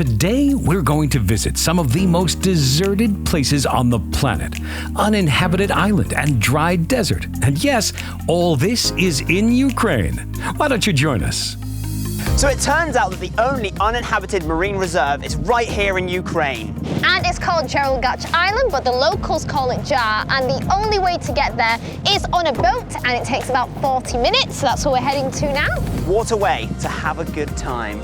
Today, we're going to visit some of the most deserted places on the planet. Uninhabited island and dry desert. And yes, all this is in Ukraine. Why don't you join us? So it turns out that the only uninhabited marine reserve is right here in Ukraine. And it's called Gach Island, but the locals call it Jar, and the only way to get there is on a boat, and it takes about 40 minutes, so that's where we're heading to now. What a way to have a good time.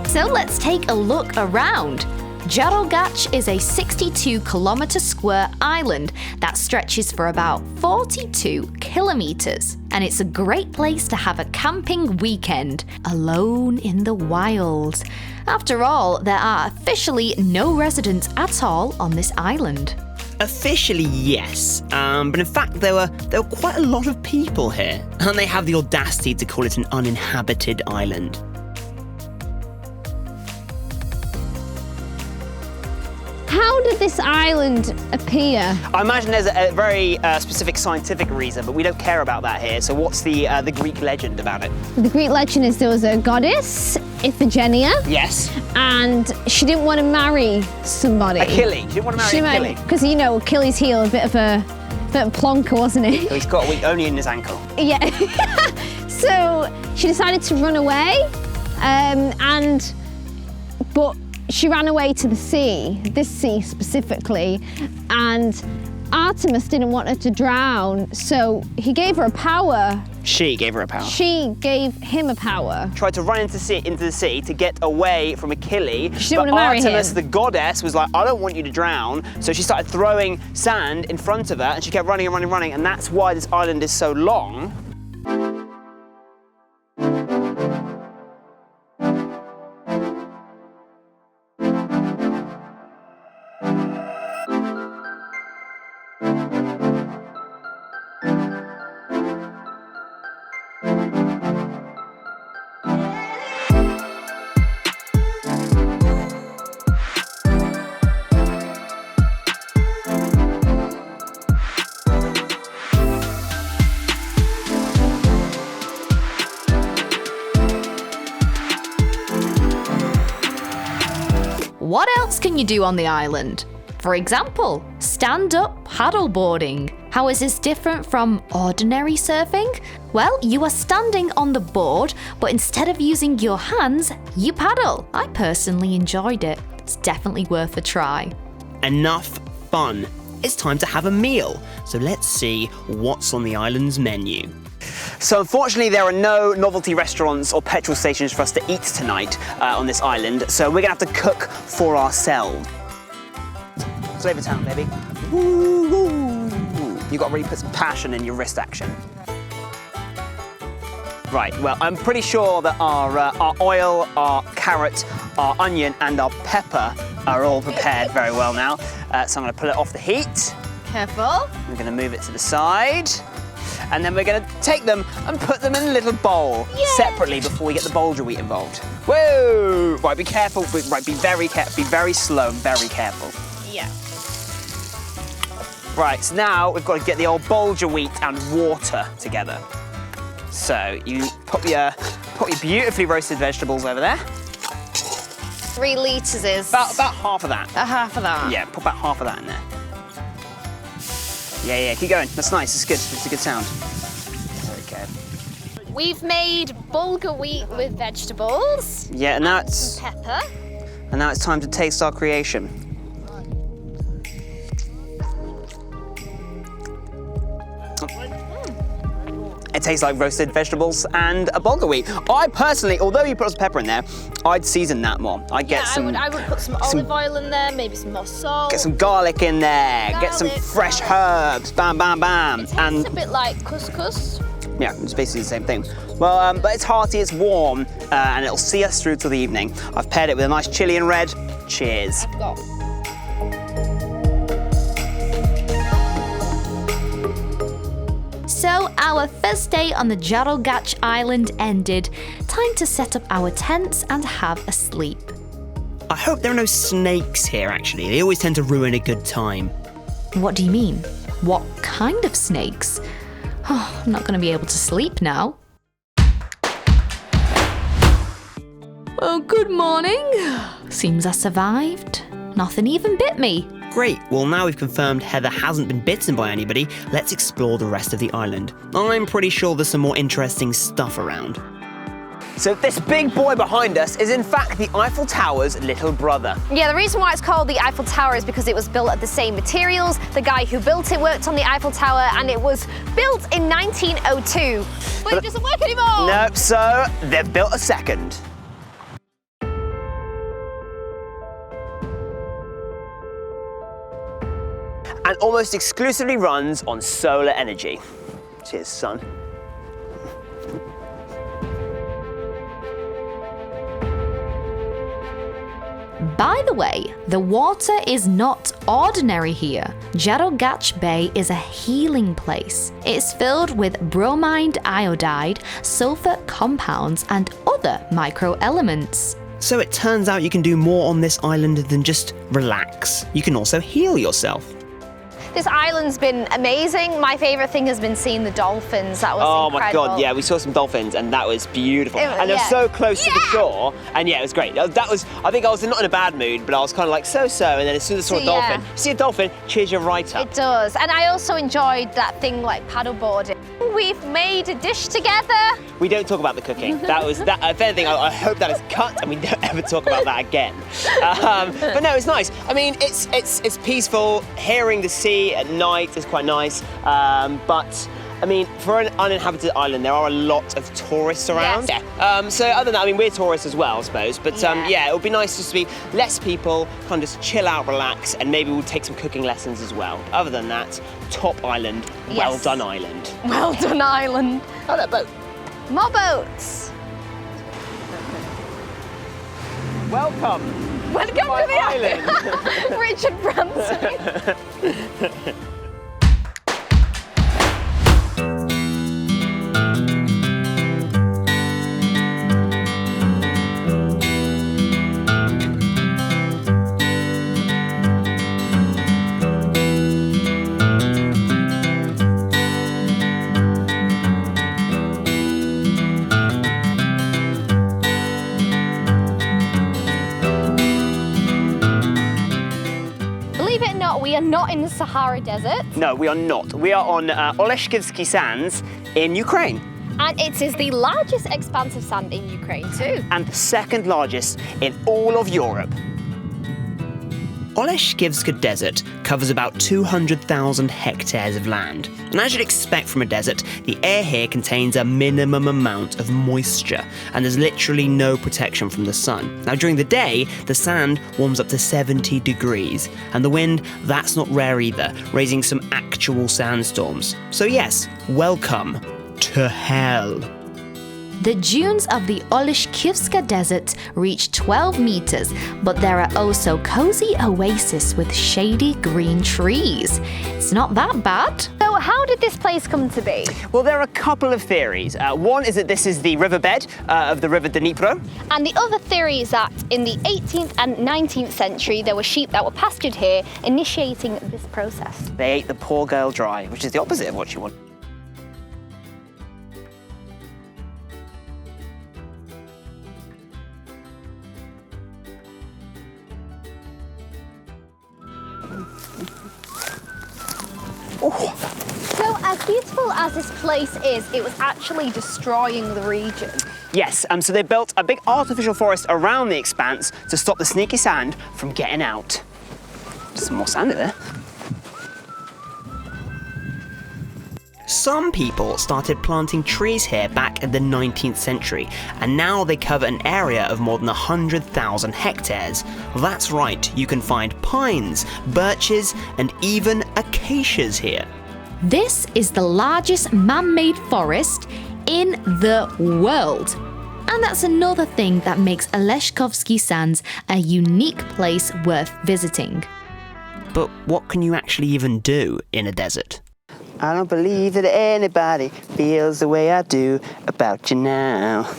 So let's take a look around. Jarogach is a 62-kilometre square island that stretches for about 42 kilometres, and it's a great place to have a camping weekend, alone in the wild. After all, there are officially no residents at all on this island. Officially, yes, but in fact there were quite a lot of people here, and they have the audacity to call it an uninhabited island. How did this island appear? I imagine there's a very specific scientific reason, but we don't care about that here. So what's the Greek legend about it? The Greek legend is there was a goddess, Iphigenia, Yes. and she didn't want to marry somebody. Achilles. You didn't want to marry Achilles. Because, you know, Achilles' heel, a bit of a plonker, wasn't he? So he's got a weak only in his ankle. Yeah. So she decided to run away, but she ran away to the sea, this sea specifically, and Artemis didn't want her to drown, so he gave her a power. She gave her a power. She gave him a power. Tried to run into the sea to get away from Achilles. She didn't but want to marry Artemis, him. the goddess, was like, I don't want you to drown. So she started throwing sand in front of her, and she kept running and running and running, and that's why this island is so long. What else can you do on the island? For example, stand-up paddleboarding. How is this different from ordinary surfing? Well, you are standing on the board, but instead of using your hands, you paddle. I personally enjoyed it. It's definitely worth a try. Enough fun. It's time to have a meal. So let's see what's on the island's menu. So unfortunately there are no novelty restaurants or petrol stations for us to eat tonight on this island, so we're gonna have to cook for ourselves. Flavor Town, baby. Woo-hoo. You gotta really put some passion in your wrist action. Right, well, I'm pretty sure that our oil, our carrot, our onion, and our pepper are all prepared very well now. So I'm gonna pull it off the heat. Careful. We're gonna move it to the side. And then we're gonna take them and put them in a little bowl separately before we get the bulgur wheat involved. Whoa! Right, be careful, right, be very careful, be very slow and very careful. Yeah. Right, so now we've got to get the old bulgur wheat and water together. So you put your beautifully roasted vegetables over there. 3 litres is... About half of that. half of that. Yeah, put about half of that in there. Yeah, keep going. That's nice, it's good. It's a good sound. Very good. We've made bulgur wheat with vegetables. Yeah, and now and some pepper. And now it's time to taste our creation. It tastes like roasted vegetables and a bulgur wheat. I personally, although you put some pepper in there, I'd season that more. I'd get I would put some olive oil in there, maybe some more salt. Get some garlic in there, get some fresh herbs, bam, bam, bam. It tastes a bit like couscous. Yeah, it's basically the same thing. Well, but it's hearty, it's warm, and it'll see us through till the evening. I've paired it with a nice chili and red. Cheers. I've got. So our first day on the Jarogach Island ended. Time to set up our tents and have a sleep. I hope there are no snakes here, actually. They always tend to ruin a good time. What do you mean? What kind of snakes? Oh, I'm not going to be able to sleep now. Oh, good morning. Seems I survived. Nothing even bit me. Great, well now we've confirmed Heather hasn't been bitten by anybody, let's explore the rest of the island. I'm pretty sure there's some more interesting stuff around. So this big boy behind us is in fact the Eiffel Tower's little brother. Yeah, the reason why it's called the Eiffel Tower is because it was built of the same materials. The guy who built it worked on the Eiffel Tower and it was built in 1902. But it doesn't work anymore! No, so they've built a second. And almost exclusively runs on solar energy. Cheers, son. By the way, the water is not ordinary here. Jarogach Bay is a healing place. It's filled with bromide iodide, sulfur compounds, and other microelements. So it turns out you can do more on this island than just relax. You can also heal yourself. This island's been amazing. My favourite thing has been seeing the dolphins. That was incredible. My God, yeah, we saw some dolphins and that was beautiful. And they're yeah. so close to the shore, and yeah, it was great. That was, I think I was not in a bad mood, but I was kind of like so-so, and then as soon as I saw a dolphin, you see a dolphin, cheers you right up. It does. And I also enjoyed that thing like paddleboarding. We've made a dish together. We don't talk about the cooking. That was, that. If anything, I hope that is cut and we don't ever talk about that again. But no, it's nice. I mean, it's peaceful. Hearing the sea at night is quite nice. But I mean, for an uninhabited island, there are a lot of tourists around. Yes. Yeah. So other than that, I mean, we're tourists as well, I suppose. But yeah, it would be nice just to be less people, kind of just chill out, relax, and maybe we'll take some cooking lessons as well. Other than that, top island, well done island. Well done island. Oh, that boat. More boats. Welcome. Welcome to my the island. Richard Branson. We are not in the Sahara Desert. No, we are not. We are on Oleshkivsky Sands in Ukraine. And it is the largest expanse of sand in Ukraine too. And the second largest in all of Europe. Oleshkivska Desert covers about 200,000 hectares of land. And as you'd expect from a desert, the air here contains a minimum amount of moisture, and there's literally no protection from the sun. Now during the day, the sand warms up to 70 degrees, and the wind, that's not rare either, raising some actual sandstorms. So yes, welcome to hell. The dunes of the Oleshkivska Desert reach 12 meters, but there are also cozy oases with shady green trees. It's not that bad. So how did this place come to be? Well, there are a couple of theories. One is that this is the riverbed of the river Dnipro. And the other theory is that in the 18th and 19th century, there were sheep that were pastured here, initiating this process. They ate the poor girl dry, which is the opposite of what you want. So as beautiful as this place is, it was actually destroying the region. Yes, so they built a big artificial forest around the expanse to stop the sneaky sand from getting out. Some more sand there. Some people started planting trees here back in the 19th century, and now they cover an area of more than 100,000 hectares. That's right, you can find pines, birches, and even acacias here. This is the largest man-made forest in the world. And that's another thing that makes Oleshkivsky Sands a unique place worth visiting. But what can you actually even do in a desert? I don't believe that anybody feels the way I do about you now.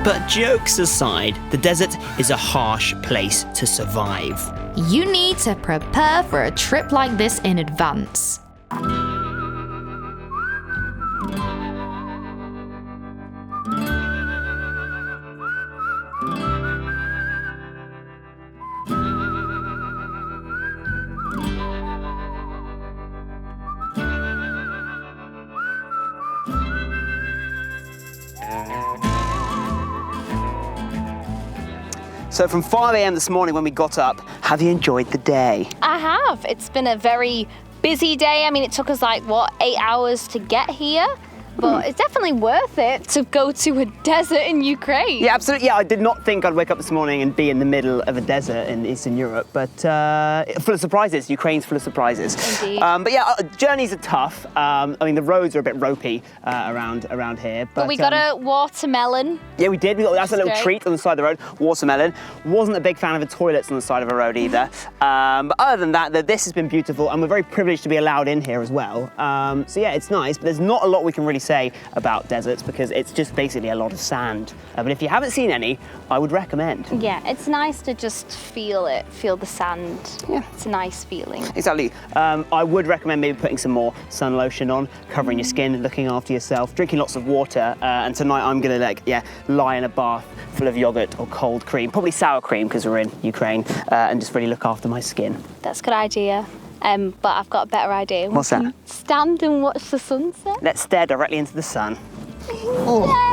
But jokes aside, the desert is a harsh place to survive. You need to prepare for a trip like this in advance. So from 5 a.m. this morning when we got up, have you enjoyed the day? I have. It's been a very busy day. I mean, it took us like, what, 8 hours to get here? But it's definitely worth it to go to a desert in Ukraine. Yeah, absolutely. Yeah, I did not think I'd wake up this morning and be in the middle of a desert in Eastern Europe, but full of surprises. Ukraine's full of surprises. Indeed. But yeah, journeys are tough. I mean, the roads are a bit ropey around here. But we got a watermelon. Yeah, we did. That's a little great. treat on the side of the road. Watermelon. Wasn't a big fan of the toilets on the side of a road either. But other than that, this has been beautiful, and we're very privileged to be allowed in here as well. So yeah, it's nice, but there's not a lot we can really say about deserts because it's just basically a lot of sand. But if you haven't seen any, I would recommend. Yeah, it's nice to just feel it, feel the sand. Yeah. It's a nice feeling. Exactly. I would recommend maybe putting some more sun lotion on, covering your skin, looking after yourself, drinking lots of water. And tonight I'm gonna lie in a bath full of yogurt or cold cream, probably sour cream because we're in Ukraine, and just really look after my skin. That's a good idea. But I've got a better idea. What's that? Stand and watch the sunset. Let's stare directly into the sun. Yeah.